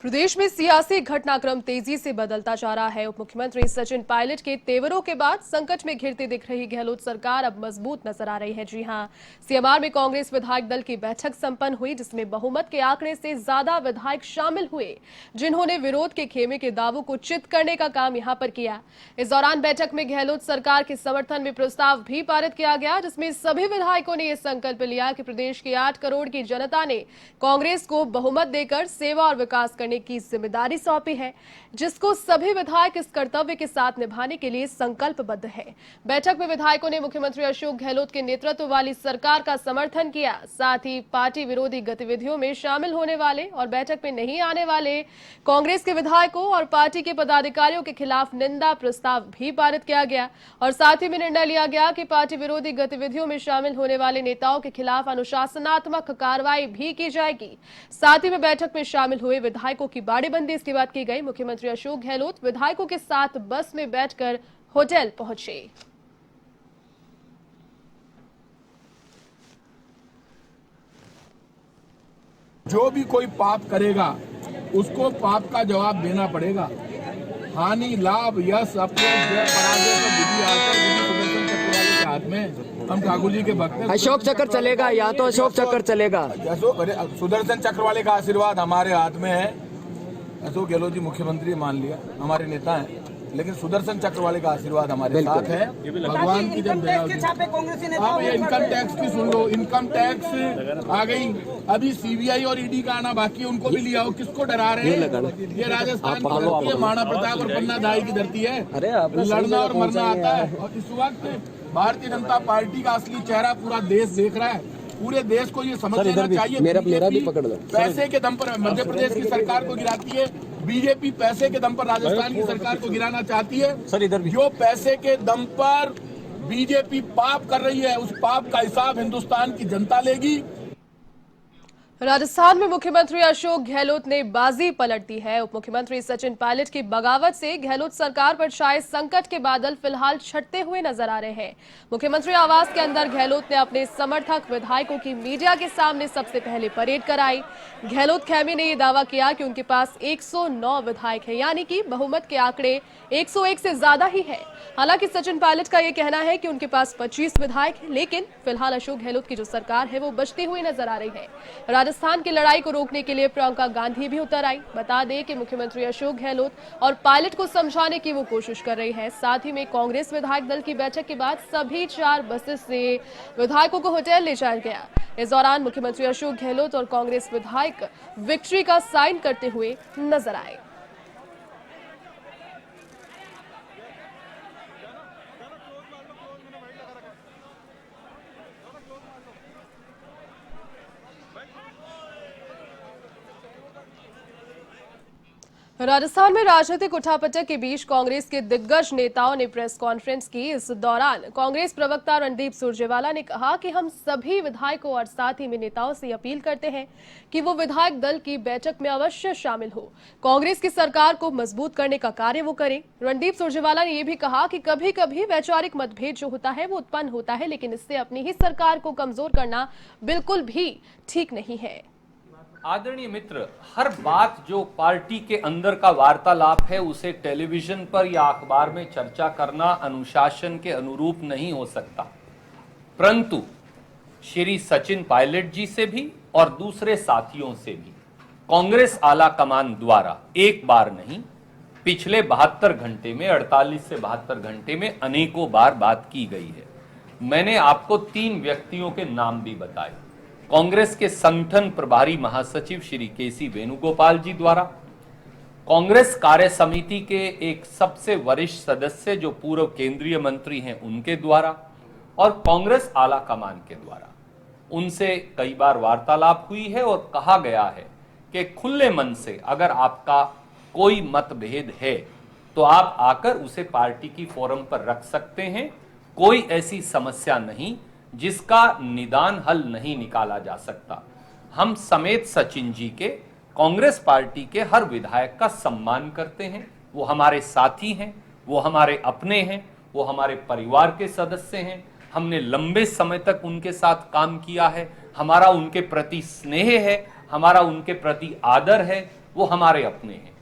प्रदेश में सियासी घटनाक्रम तेजी से बदलता जा रहा है। उप मुख्यमंत्री सचिन पायलट के तेवरों के बाद संकट में घिरती दिख रही गहलोत सरकार अब मजबूत नजर आ रही है। जी हां, सीएमआर में कांग्रेस विधायक दल की बैठक संपन्न हुई, जिसमें बहुमत के आंकड़े से ज्यादा विधायक शामिल हुए, जिन्होंने विरोध के खेमे के दावों को चित करने का काम यहां पर किया। इस दौरान बैठक में गहलोत सरकार के समर्थन में प्रस्ताव भी पारित किया गया, जिसमें सभी विधायकों ने यह संकल्प लिया कि प्रदेश की 8 करोड़ की जनता ने कांग्रेस को बहुमत देकर सेवा और विकास करने की जिम्मेदारी सौंपी है, जिसको सभी विधायक इस कर्तव्य के साथ निभाने के लिए संकल्पबद्ध है। बैठक में विधायकों ने मुख्यमंत्री अशोक गहलोत के नेतृत्व वाली सरकार का समर्थन किया। साथ ही पार्टी विरोधी गतिविधियों में शामिल होने वाले और बैठक में नहीं आने वाले कांग्रेस के विधायकों और पार्टी के पदाधिकारियों के खिलाफ निंदा प्रस्ताव भी पारित किया गया। और साथ ही में निर्णय लिया गया कि पार्टी विरोधी गतिविधियों में शामिल होने वाले नेताओं के खिलाफ अनुशासनात्मक कार्रवाई भी की जाएगी। साथ ही में बैठक में शामिल हुए विधायकों की बाड़ेबंदी इसके बाद की गई। मुख्यमंत्री अशोक गहलोत विधायकों के साथ बस में बैठकर होटल पहुंचे। जो भी कोई पाप करेगा उसको पाप का जवाब देना पड़ेगा। हानि, लाभ, यश, अपमान, जय, पराजय सब विधि आकर सुदर्शन चक्र वाले के हाथ में। हम ठाकुर जी के भक्त हैं। अशोक चक्र चलेगा या तो अशोक चक्र चलेगा। सुदर्शन चक्र वाले का आशीर्वाद हमारे हाथ में है। अशोक गहलोत जी मुख्यमंत्री मान लिया, हमारे नेता हैं, लेकिन सुदर्शन चक्र वाले का आशीर्वाद हमारे साथ है। भगवान की जब आप ये इनकम टैक्स की सुन लो, इनकम टैक्स आ गई, अभी सीबीआई और ईडी का आना बाकी है, उनको भी लिया हो। किसको डरा रहे हैं? ये राजस्थान की धरती है, माणा प्रताप और पन्ना दाई की धरती है। लड़ना और मरना आता है। और इस वक्त भारतीय जनता पार्टी का असली चेहरा पूरा देश देख रहा है। पूरे देश को ये समझ लेना चाहिए, मेरा भी पकड़ लो। पैसे के दम पर मध्य प्रदेश की सरकार को गिराती है, बीजेपी पैसे के दम पर राजस्थान की सरकार को गिराना चाहती है। सर इधर भी। जो पैसे के दम पर बीजेपी पाप कर रही है, उस पाप का हिसाब हिंदुस्तान की जनता लेगी। राजस्थान में मुख्यमंत्री अशोक गहलोत ने बाजी पलट दी है। उप मुख्यमंत्री सचिन पायलट की बगावत से गहलोत सरकार पर छाए संकट के बादल फिलहाल छटते हुए नजर आ रहे हैं। मुख्यमंत्री आवास के अंदर गहलोत ने अपने समर्थक विधायकों की मीडिया के सामने सबसे पहले परेड कराई। गहलोत खेमे ने यह दावा किया कि उनके पास 109 विधायक है, यानी कि बहुमत के आंकड़े 101 से ज्यादा ही है। हालांकि सचिन पायलट का यह कहना है कि उनके पास 25 विधायक है, लेकिन फिलहाल अशोक गहलोत की जो सरकार है वो बचती हुई नजर आ रही है। राजस्थान की लड़ाई को रोकने के लिए प्रियंका गांधी भी उतर आई। बता दें कि मुख्यमंत्री अशोक गहलोत और पायलट को समझाने की वो कोशिश कर रही है। साथ ही में कांग्रेस विधायक दल की बैठक के बाद सभी 4 बसेस से विधायकों को होटल ले जाया गया। इस दौरान मुख्यमंत्री अशोक गहलोत और कांग्रेस विधायक विक्ट्री का साइन करते हुए नजर आए। राजस्थान में राजनीतिक उठापटक के बीच कांग्रेस के दिग्गज नेताओं ने प्रेस कॉन्फ्रेंस की। इस दौरान कांग्रेस प्रवक्ता रणदीप सुरजेवाला ने कहा कि हम सभी विधायकों और साथ ही में नेताओं से अपील करते हैं कि वो विधायक दल की बैठक में अवश्य शामिल हो, कांग्रेस की सरकार को मजबूत करने का कार्य वो करें। रणदीप सुरजेवाला ने यह भी कहा कि कभी कभी वैचारिक मतभेद जो होता है वो उत्पन्न होता है, लेकिन इससे अपनी ही सरकार को कमजोर करना बिल्कुल भी ठीक नहीं है। आदरणीय मित्र, हर बात जो पार्टी के अंदर का वार्तालाप है उसे टेलीविजन पर या अखबार में चर्चा करना अनुशासन के अनुरूप नहीं हो सकता। परंतु श्री सचिन पायलट जी से भी और दूसरे साथियों से भी कांग्रेस आला कमान द्वारा एक बार नहीं, पिछले 72 घंटे में 48 से 72 घंटे में अनेकों बार बात की गई है। मैंने आपको 3 व्यक्तियों के नाम भी बताए। कांग्रेस के संगठन प्रभारी महासचिव श्री केसी वेणुगोपाल जी द्वारा, कांग्रेस कार्य समिति के एक सबसे वरिष्ठ सदस्य जो पूर्व केंद्रीय मंत्री हैं उनके द्वारा, और कांग्रेस आला कमान के द्वारा उनसे कई बार वार्तालाप हुई है और कहा गया है कि खुले मन से अगर आपका कोई मतभेद है तो आप आकर उसे पार्टी की फोरम पर रख सकते हैं। कोई ऐसी समस्या नहीं जिसका निदान हल नहीं निकाला जा सकता। हम समेत सचिन जी के कांग्रेस पार्टी के हर विधायक का सम्मान करते हैं। वो हमारे साथी हैं, वो हमारे अपने हैं, वो हमारे परिवार के सदस्य हैं। हमने लंबे समय तक उनके साथ काम किया है, हमारा उनके प्रति स्नेह है, हमारा उनके प्रति आदर है, वो हमारे अपने हैं।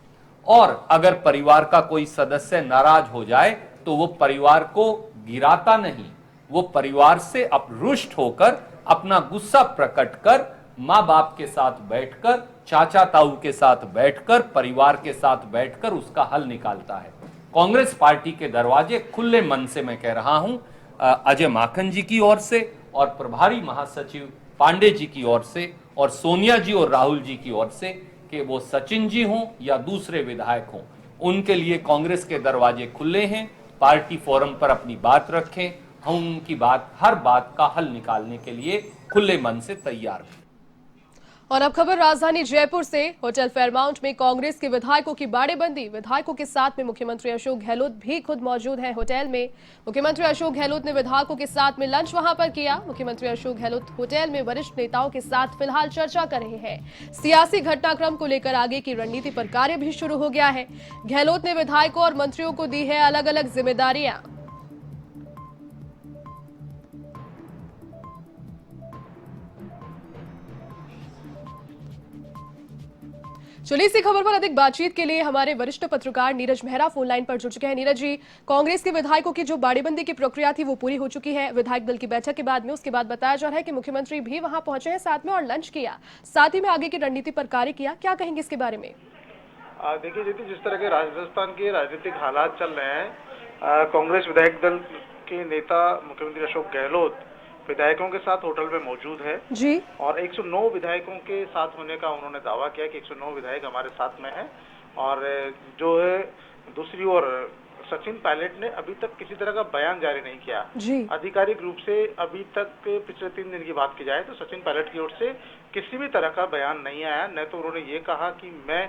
और अगर परिवार का कोई सदस्य नाराज हो जाए तो वो परिवार को गिराता नहीं, वो परिवार से रुष्ट होकर अपना गुस्सा प्रकट कर माँ बाप के साथ बैठकर, चाचा ताऊ के साथ बैठकर, परिवार के साथ बैठकर उसका हल निकालता है। कांग्रेस पार्टी के दरवाजे खुले मन से मैं कह रहा हूं अजय माखन जी की ओर से और प्रभारी महासचिव पांडे जी की ओर से और सोनिया जी और राहुल जी की ओर से कि वो सचिन जी हों या दूसरे विधायक हों, उनके लिए कांग्रेस के दरवाजे खुले हैं। पार्टी फोरम पर अपनी बात रखें, हम उनकी हर बात का हल निकालने के लिए खुले मन से तैयार हैं। और अब खबर राजधानी जयपुर से। होटल फेयरमाउंट में कांग्रेस के विधायकों की बाड़ेबंदी। विधायकों के साथ में मुख्यमंत्री अशोक गहलोत भी खुद मौजूद हैं होटल में। मुख्यमंत्री अशोक गहलोत ने विधायकों के साथ में लंच वहां पर किया। मुख्यमंत्री अशोक गहलोत होटल में वरिष्ठ नेताओं के साथ फिलहाल चर्चा कर रहे हैं। सियासी घटनाक्रम को लेकर आगे की रणनीति पर कार्य भी शुरू हो गया है। गहलोत ने विधायकों और मंत्रियों को दी है अलग अलग जिम्मेदारियां। चलिए इसी खबर पर अधिक बातचीत के लिए हमारे वरिष्ठ पत्रकार नीरज मेहरा फोन लाइन पर जुड़ चुके हैं। नीरज जी, कांग्रेस के विधायकों की जो बाड़ेबंदी की प्रक्रिया थी वो पूरी हो चुकी है विधायक दल की बैठक के बाद में। उसके बाद बताया जा रहा है कि मुख्यमंत्री भी वहां पहुंचे हैं साथ में और लंच किया, साथ ही में आगे की रणनीति पर कार्य किया। क्या कहेंगे इसके बारे में? देखिए दीदी, जिस तरह के राजस्थान के राजनीतिक हालात चल रहे हैं, कांग्रेस विधायक दल के नेता मुख्यमंत्री अशोक गहलोत विधायकों के साथ होटल में मौजूद है जी। और 109 विधायकों के साथ होने का उन्होंने दावा किया कि 109 विधायक हमारे साथ में हैं। और जो है दूसरी ओर सचिन पायलट ने अभी तक किसी तरह का बयान जारी नहीं किया जी। आधिकारिक रूप से। अभी तक पिछले 3 दिन की बात की जाए तो सचिन पायलट की ओर से किसी भी तरह का बयान नहीं आया। न तो उन्होंने ये कहा कि मैं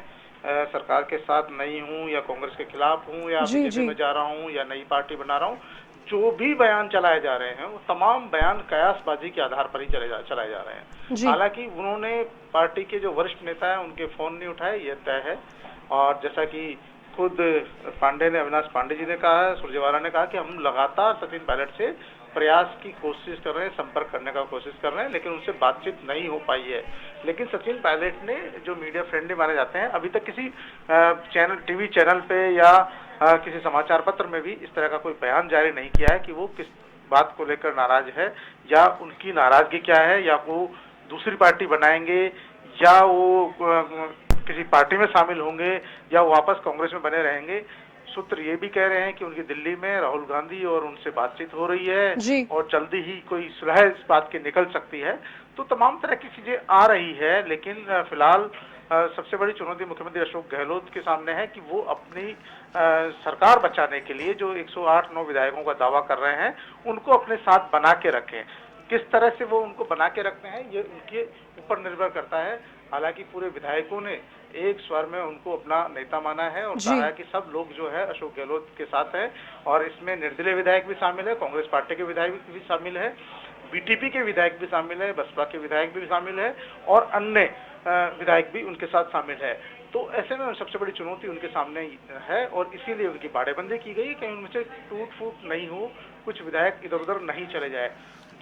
सरकार के साथ नहीं हूँ या कांग्रेस के खिलाफ हूँ या बीजेपी में जा रहा हूँ या नई पार्टी बना रहा हूँ। जो भी बयान चलाए जा रहे हैं वो तमाम बयान कयासबाजी के आधार पर ही चलाए जा रहे हैं। हालांकि उन्होंने पार्टी के जो वरिष्ठ नेता हैं उनके फोन नहीं उठाए, ये तय है। और जैसा कि खुद पांडे ने, अविनाश पांडे जी ने कहा है, सुरजेवाला ने कहा कि हम लगातार सचिन पायलट से प्रयास की कोशिश कर रहे हैं, संपर्क करने का कोशिश कर रहे हैं, लेकिन उनसे बातचीत नहीं हो पाई है। लेकिन सचिन पायलट ने, जो मीडिया फ्रेंडली माने जाते हैं, अभी तक किसी टीवी चैनल पे या किसी समाचार पत्र में भी इस तरह का कोई बयान जारी नहीं किया है कि वो किस बात को लेकर नाराज है या उनकी नाराजगी क्या है, या वो दूसरी पार्टी बनाएंगे या वो किसी पार्टी में शामिल होंगे या वो वापस कांग्रेस में बने रहेंगे। सूत्र ये भी कह रहे हैं कि उनकी दिल्ली में राहुल गांधी और उनसे बातचीत हो रही है और जल्दी ही कोई सुलह इस बात की निकल सकती है। तो तमाम तरह की चीजें आ रही है, लेकिन फिलहाल सबसे बड़ी चुनौती मुख्यमंत्री अशोक गहलोत के सामने है कि वो अपनी सरकार बचाने के लिए जो 108-9 विधायकों का दावा कर रहे हैं उनको अपने साथ बना के रखें। किस तरह से वो उनको बना के रखते हैं ये उनके ऊपर निर्भर करता है। हालांकि पूरे विधायकों ने एक स्वर में उनको अपना नेता माना है और कहा है कि सब लोग जो है अशोक गहलोत के साथ है। और इसमें निर्दलीय विधायक भी शामिल है, कांग्रेस पार्टी के विधायक भी शामिल है, बीटीपी के विधायक भी शामिल है, बसपा के विधायक भी शामिल है और अन्य विधायक भी उनके साथ शामिल है। तो ऐसे में सबसे बड़ी चुनौती उनके सामने है और इसीलिए उनकी बाड़ेबंदी की गई, कहीं उनमें से टूट फूट नहीं हो, कुछ विधायक इधर उधर नहीं चले जाए।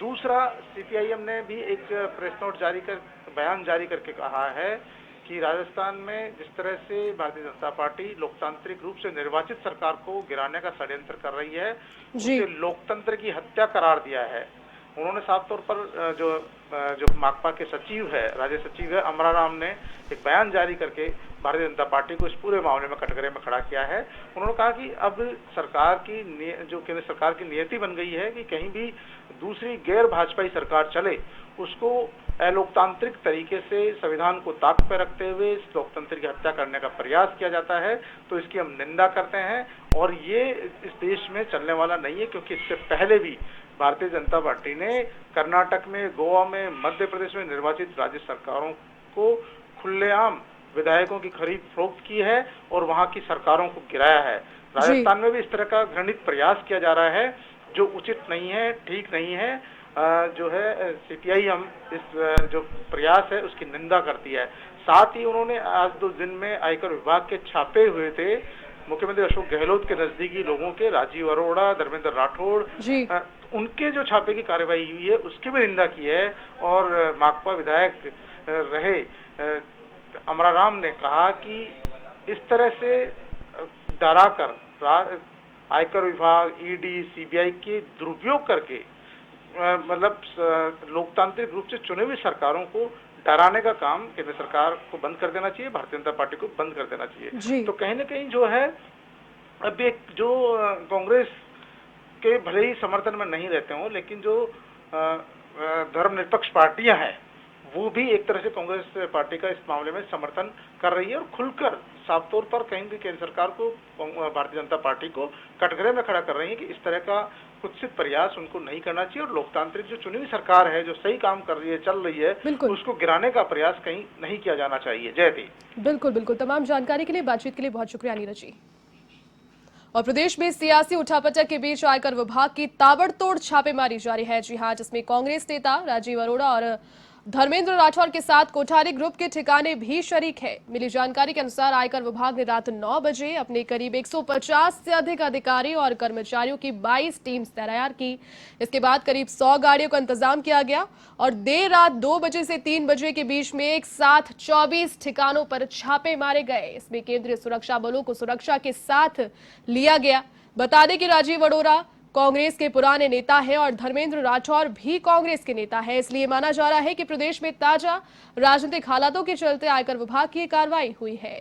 दूसरा, सीपीआईएम ने भी एक प्रेस नोट बयान जारी करके कहा है कि राजस्थान में जिस तरह से भारतीय जनता पार्टी लोकतांत्रिक रूप से निर्वाचित सरकार को गिराने का षड्यंत्र कर रही है, उसे लोकतंत्र की हत्या करार दिया है। उन्होंने साफ तौर पर जो माकपा के सचिव है, राज्य सचिव है अमरा राम ने एक बयान जारी करके भारतीय जनता पार्टी को इस पूरे मामले में कटघरे में खड़ा किया है। उन्होंने कहा कि अब सरकार की जो केंद्र सरकार की नीति बन गई है कि कहीं भी दूसरी गैर भाजपाई सरकार चले उसको अलोकतांत्रिक तरीके से संविधान को ताक पर रखते हुए इस लोकतंत्र की हत्या करने का प्रयास किया जाता है। तो इसकी हम निंदा करते हैं और ये इस देश में चलने वाला नहीं है, क्योंकि इससे पहले भी भारतीय जनता पार्टी ने कर्नाटक में, गोवा में, मध्य प्रदेश में निर्वाचित राज्य सरकारों को खुलेआम विधायकों की खरीद फरोख्त की है और वहां की सरकारों को गिराया है। राजस्थान में भी इस तरह का घृणित प्रयास किया जा रहा है जो उचित नहीं है, ठीक नहीं है। जो है सीपीआईएम इस जो प्रयास है उसकी निंदा करती है। साथ ही उन्होंने आज 2 दिन में आयकर विभाग के छापे हुए थे मुख्यमंत्री अशोक गहलोत के नजदीकी लोगों के, राजीव अरोड़ा, धर्मेंद्र राठौड़, उनके जो छापे की कार्रवाई हुई है उसकी भी निंदा की है। और माकपा विधायक रहे अमराराम ने कहा कि इस तरह से डराकर आयकर विभाग, ईडी, सीबीआई के दुरुपयोग करके मतलब लोकतांत्रिक रूप से चुने हुई सरकारों को डराने का काम केंद्र सरकार को बंद कर देना चाहिए, भारतीय जनता पार्टी को बंद कर देना चाहिए। तो कहीं न कहीं जो है अब एक जो कांग्रेस के भले ही समर्थन में नहीं रहते हों, लेकिन जो धर्मनिरपेक्ष पार्टियां हैं वो भी एक तरह से कांग्रेस पार्टी का इस मामले में समर्थन कर रही है और खुलकर साफ तौर पर कहीं भी केंद्र सरकार को, भारतीय जनता पार्टी को कटघरे में खड़ा कर रही है कि इस तरह का कुत्सित प्रयास उनको नहीं करना चाहिए और लोकतांत्रिक जो चुनी हुई सरकार है, जो सही काम कर रही है, चल रही है, उसको गिराने का प्रयास कहीं नहीं किया जाना चाहिए। जय हिंद। बिल्कुल बिल्कुल, तमाम जानकारी के लिए, बातचीत के लिए बहुत शुक्रिया नीरज जी। और प्रदेश में सियासी उठापटक के बीच आयकर विभाग की ताबड़तोड़ छापेमारी जारी है। जी हां, जिसमें कांग्रेस नेता राजीव अरोड़ा और धर्मेंद्र राठौर के साथ कोठारी ग्रुप के ठिकाने भी शरीक है। मिली जानकारी के अनुसार आयकर विभाग ने रात 9 बजे अपने करीब 150 से अधिक अधिकारी और कर्मचारियों की 22 टीम्स तैयार की। इसके बाद करीब 100 गाड़ियों का इंतजाम किया गया और देर रात 2 बजे से 3 बजे के बीच में एक साथ 24 ठिकानों पर छापे मारे गए। इसमें केंद्रीय सुरक्षा बलों को सुरक्षा के साथ लिया गया। बता दें कि राजीव अरोड़ा कांग्रेस के पुराने नेता हैं और धर्मेंद्र राठौर भी कांग्रेस के नेता हैं। इसलिए माना जा रहा है कि प्रदेश में ताजा राजनीतिक हालातों के चलते आयकर विभाग की कार्रवाई हुई है।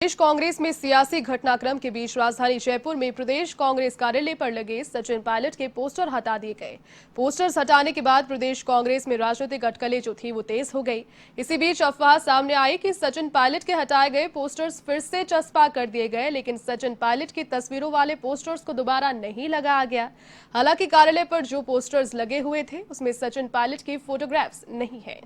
प्रदेश कांग्रेस में सियासी घटनाक्रम के बीच राजधानी जयपुर में प्रदेश कांग्रेस कार्यालय पर लगे सचिन पायलट के पोस्टर हटा दिए गए। पोस्टर्स हटाने के बाद प्रदेश कांग्रेस में राजनीतिक अटकलें जो थी वो तेज हो गई। इसी बीच अफवाह सामने आई कि सचिन पायलट के हटाए गए पोस्टर्स फिर से चस्पा कर दिए गए, लेकिन सचिन पायलट की तस्वीरों वाले पोस्टर्स को दोबारा नहीं लगाया गया। हालांकि कार्यालय पर जो पोस्टर्स लगे हुए थे उसमें सचिन पायलट की फोटोग्राफ्स नहीं है।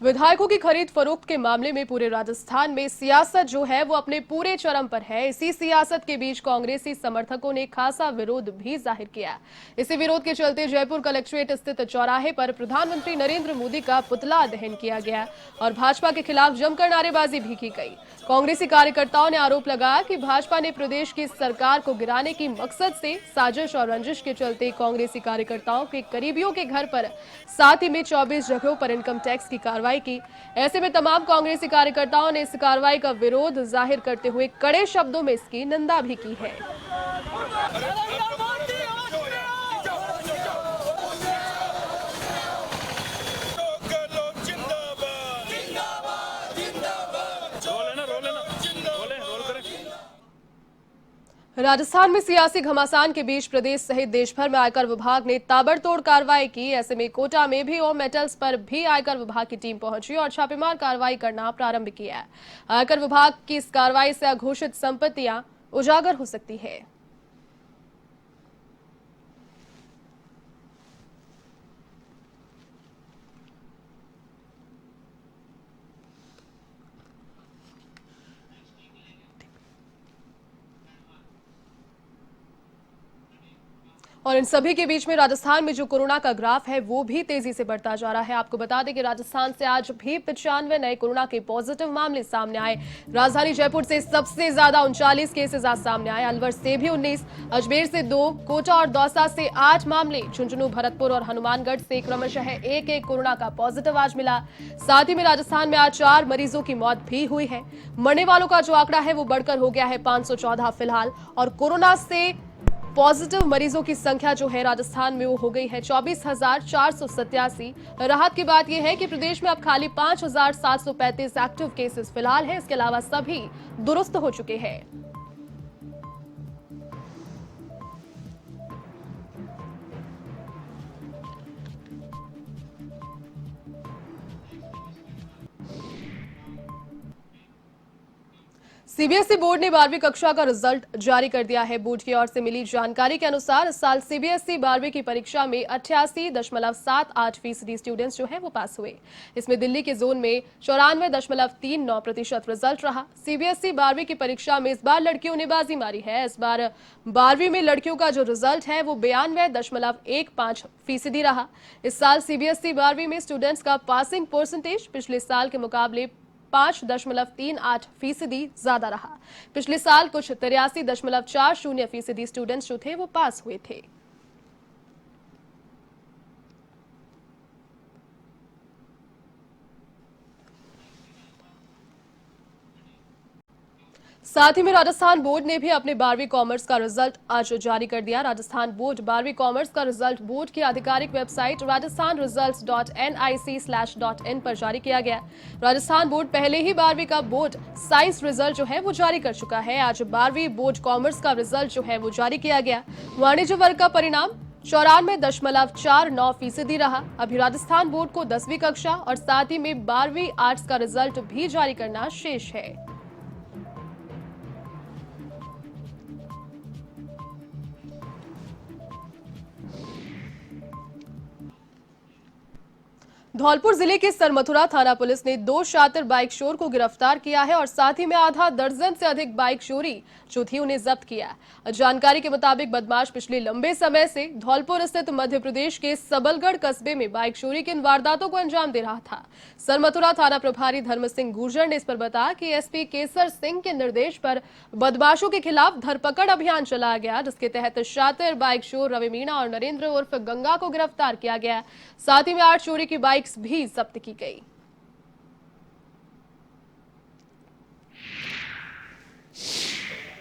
विधायकों की खरीद फरोख्त के मामले में पूरे राजस्थान में सियासत जो है वो अपने पूरे चरम पर है। इसी सियासत के बीच कांग्रेसी समर्थकों ने खासा विरोध भी जाहिर किया। इसी विरोध के चलते जयपुर कलेक्ट्रेट स्थित चौराहे पर प्रधानमंत्री नरेंद्र मोदी का पुतला दहन किया गया और भाजपा के खिलाफ जमकर नारेबाजी भी की गई। कांग्रेसी कार्यकर्ताओं ने आरोप लगाया कि भाजपा ने प्रदेश की सरकार को गिराने की मकसद से साजिश और रंजिश के चलते कांग्रेसी कार्यकर्ताओं के करीबियों के घर पर, साथ ही में 24 जगहों पर इनकम टैक्स की कार्रवाई की। ऐसे में तमाम कांग्रेसी कार्यकर्ताओं ने इस कार्रवाई का विरोध जाहिर करते हुए कड़े शब्दों में इसकी निंदा भी की है। राजस्थान में सियासी घमासान के बीच प्रदेश सहित देश भर में आयकर विभाग ने ताबड़तोड़ कार्रवाई की। ऐसे में कोटा में भी और मेटल्स पर भी आयकर विभाग की टीम पहुंची और छापेमार कार्रवाई करना प्रारंभ किया है। आयकर विभाग की इस कार्रवाई से अघोषित संपत्तियां उजागर हो सकती है। और इन सभी के बीच में राजस्थान में जो कोरोना का ग्राफ है वो भी तेजी से बढ़ता जा रहा है। आपको बता दें कि राजस्थान से आज भी 95 नए कोरोना के पॉजिटिव मामले सामने आए। राजधानी जयपुर से सबसे ज्यादा 39 केसेस आज सामने आए। अलवर से भी 19, अजमेर से 2, कोटा और दौसा से 8 मामले, झुंझुनू, भरतपुर और हनुमानगढ़ से क्रमशः एक कोरोना का पॉजिटिव आज मिला। साथ ही में राजस्थान में आज 4 मरीजों की मौत भी हुई है। मरने वालों का जो आंकड़ा है वो बढ़कर हो गया है 514 फिलहाल। और कोरोना से पॉजिटिव मरीजों की संख्या जो है राजस्थान में वो हो गई है 24,487। राहत की बात यह है कि प्रदेश में अब खाली 5,735 एक्टिव केसेस फिलहाल है। इसके अलावा सभी दुरुस्त हो चुके हैं। सीबीएसई बोर्ड ने 12वीं कक्षा का रिजल्ट जारी कर दिया है। बोर्ड की ओर से मिली जानकारी के अनुसार इस साल सीबीएसई 12वीं की परीक्षा में 88.78% स्टूडेंट्स जो है वो पास हुए। इसमें दिल्ली के जोन में 94.39% रिजल्ट रहा। सीबीएसई 12वीं की परीक्षा में इस बार लड़कियों ने बाजी मारी है। इस बार 12वीं में लड़कियों का जो रिजल्ट है वो 92.15% रहा। इस साल सीबीएसई 12वीं में स्टूडेंट्स का पासिंग परसेंटेज पिछले साल के मुकाबले 5.38% ज्यादा रहा। पिछले साल कुछ 83.40% स्टूडेंट्स जो थे वो पास हुए थे। साथ ही में राजस्थान बोर्ड ने भी अपने 12वीं कॉमर्स का रिजल्ट आज जारी कर दिया। राजस्थान बोर्ड 12वीं कॉमर्स का रिजल्ट बोर्ड की आधिकारिक वेबसाइट rajasthanresults.nic/in पर जारी किया गया। राजस्थान बोर्ड पहले ही 12वीं का बोर्ड साइंस रिजल्ट जो है वो जारी कर चुका है। आज 12वीं बोर्ड कॉमर्स का रिजल्ट जो है वो जारी किया गया। वाणिज्य वर्ग का परिणाम 94.49% रहा। अभी राजस्थान बोर्ड को 10वीं कक्षा और साथ ही में 12वीं आर्ट्स का रिजल्ट भी जारी करना शेष है। धौलपुर जिले के सरमथुरा थाना पुलिस ने 2 शातिर बाइक चोर को गिरफ्तार किया है और साथ ही में आधा दर्जन से अधिक बाइक चोरी जो थी उन्हें जब्त किया। जानकारी के मुताबिक बदमाश पिछले लंबे समय से धौलपुर स्थित मध्य प्रदेश के सबलगढ़ कस्बे में बाइक चोरी की इन वारदातों को अंजाम दे रहा था। सरमथुरा थाना प्रभारी धर्म सिंह गुर्जर ने इस पर बताया कि एसपी केसर सिंह के निर्देश पर बदमाशों के खिलाफ धरपकड़ अभियान चलाया गया, जिसके तहत शातिर बाइक चोर रवि मीणा और नरेंद्र उर्फ गंगा को गिरफ्तार किया गया। साथ ही में 8 चोरी की बाइक भी जब्त की गई।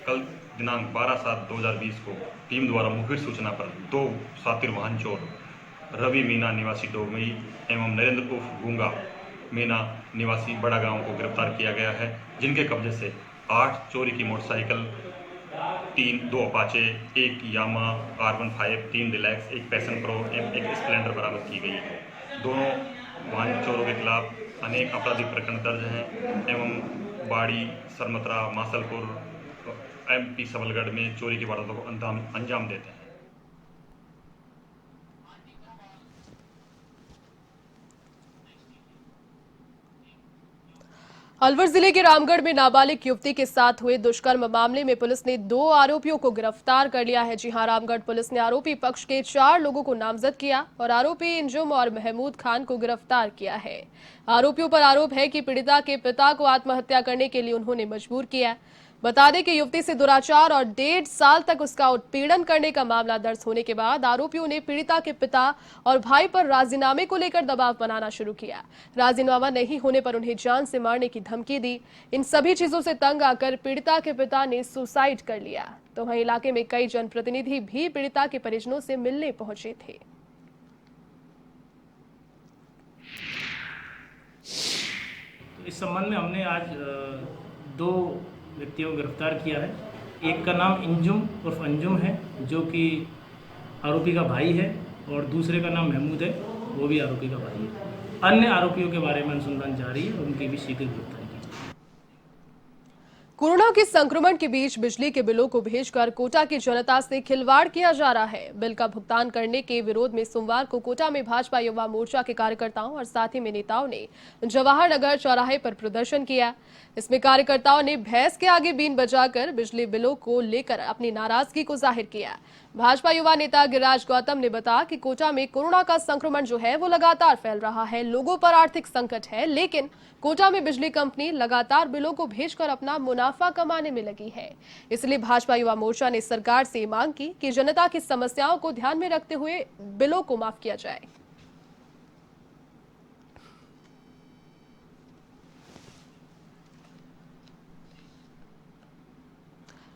कल दिनांक 12/7/2020 को टीम द्वारा मुखबिर सूचना पर 2 शातिर वाहन चोर रवि मीना निवासी डोगमई एवं नरेंद्र उर्फ गूंगा मीना निवासी बड़ा गांव को गिरफ्तार किया गया है, जिनके कब्जे से 8 चोरी की मोटरसाइकिल, 2 अपाचे, 1 यामा R15, 3 डिलैक्स, 1 पैशन प्रो एवं 1 स्प्लेंडर बरामद की गई है। दोनों वाहन चोरों के खिलाफ अनेक आपराधिक प्रकरण दर्ज हैं एवं बाड़ी, सरमथुरा, मासलपुर, MP सबलगढ़ में चोरी की वारदातों को अंजाम देते हैं। अलवर जिले के रामगढ़ में नाबालिग युवती के साथ हुए दुष्कर्म मामले में पुलिस ने 2 आरोपियों को गिरफ्तार कर लिया है। जी हां, रामगढ़ पुलिस ने आरोपी पक्ष के 4 लोगों को नामजद किया और आरोपी इंजुम और महमूद खान को गिरफ्तार किया है। आरोपियों पर आरोप है कि पीड़िता के पिता को आत्महत्या करने के लिए उन्होंने मजबूर किया। बता दें कि युवती से दुराचार और 1.5 साल तक उसका उत्पीड़न करने का मामला दर्ज होने के बाद आरोपियों ने पीड़िता के पिता और भाई पर राजीनामे को लेकर दबाव बनाना शुरू किया। राजीनामा नहीं होने पर उन्हें जान से मारने की धमकी दी। इन सभी चीजों से तंग आकर पीड़िता के पिता ने सुसाइड कर लिया। तो वहीं इलाके में कई जनप्रतिनिधि भी पीड़िता के परिजनों से मिलने पहुंचे थे। इस संबंध में हमने आज 2 व्यक्तियों को गिरफ्तार किया है। एक का नाम इंजुम उर्फ अंजुम है, जो कि आरोपी का भाई है, और दूसरे का नाम महमूद है, वो भी आरोपी का भाई है। अन्य आरोपियों के बारे में अनुसंधान जारी है और उनकी भी शीघ्र गिरफ्तारी की। कोरोना के संक्रमण के बीच बिजली के बिलों को भेजकर कोटा की जनता से खिलवाड़ किया जा रहा है। बिल का भुगतान करने के विरोध में सोमवार को कोटा में भाजपा युवा मोर्चा के कार्यकर्ताओं और साथ ही में नेताओं ने जवाहर नगर चौराहे पर प्रदर्शन किया। इसमें कार्यकर्ताओं ने भैंस के आगे बीन बजाकर बिजली बिलों को लेकर अपनी नाराजगी को जाहिर किया। भाजपा युवा नेता गिरिराज गौतम ने बताया कि कोटा में कोरोना का संक्रमण जो है वो लगातार फैल रहा है, लोगों पर आर्थिक संकट है, लेकिन कोटा में बिजली कंपनी लगातार बिलों को भेजकर अपना मुनाफा कमाने में लगी है। इसलिए भाजपा युवा मोर्चा ने सरकार से मांग की कि जनता की समस्याओं को ध्यान में रखते हुए बिलों को माफ किया जाए।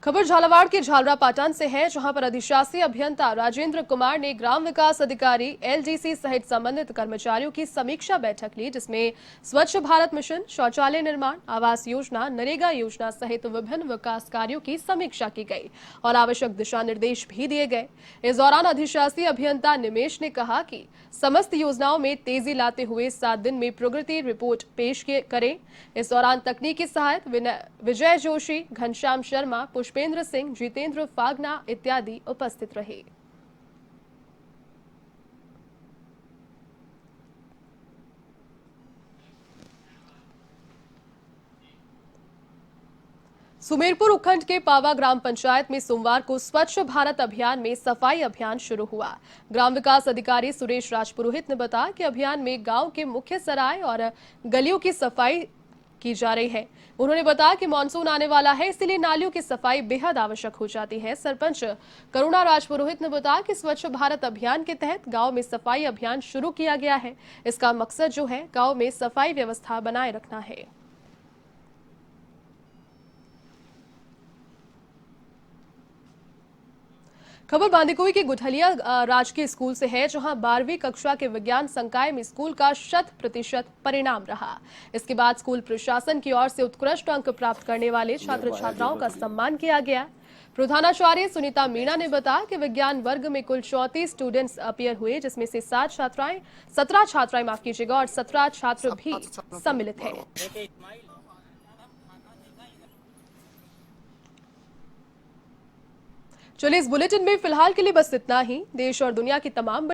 खबर झालावाड़ के झालरा पाटन से है, जहां पर अधिशासी अभियंता राजेंद्र कुमार ने ग्राम विकास अधिकारी एलडीसी सहित संबंधित कर्मचारियों की समीक्षा बैठक ली, जिसमें स्वच्छ भारत मिशन, शौचालय निर्माण, आवास योजना, नरेगा योजना सहित विभिन्न विकास कार्यों की समीक्षा की गई और आवश्यक दिशा निर्देश भी दिए गए। इस दौरान अधिशासी अभियंता निमेश ने कहा कि समस्त योजनाओं में तेजी लाते हुए 7 दिन में प्रगति रिपोर्ट पेश करें। इस दौरान तकनीकी सहायक विजय जोशी, घनश्याम शर्मा, पुष्पेंद्र सिंह, जितेंद्र फागना इत्यादि उपस्थित रहे। सुमेरपुर उपखंड के पावा ग्राम पंचायत में सोमवार को स्वच्छ भारत अभियान में सफाई अभियान शुरू हुआ। ग्राम विकास अधिकारी सुरेश राजपुरोहित ने बताया कि अभियान में गांव के मुख्य सराय और गलियों की सफाई की जा रही है। उन्होंने बताया कि मानसून आने वाला है, इसलिए नालियों की सफाई बेहद आवश्यक हो जाती है। सरपंच करुणा राजपुरोहित ने बताया कि स्वच्छ भारत अभियान के तहत गांव में सफाई अभियान शुरू किया गया है। इसका मकसद जो है गांव में सफाई व्यवस्था बनाए रखना है। खबर बांदीकुई के गुठलिया राजकीय स्कूल से है, जहां 12वीं कक्षा के विज्ञान संकाय में स्कूल का 100% परिणाम रहा। इसके बाद स्कूल प्रशासन की ओर से उत्कृष्ट अंक प्राप्त करने वाले छात्र छात्राओं का सम्मान किया गया। प्रधानाचार्य सुनीता मीणा ने बताया कि विज्ञान वर्ग में कुल 34 स्टूडेंट्स अपीयर हुए, जिसमें से 17 छात्राएं माफ कीजिएगा और 17 छात्र भी सम्मिलित हैं। चलिए, इस बुलेटिन में फिलहाल के लिए बस इतना ही। देश और दुनिया की तमाम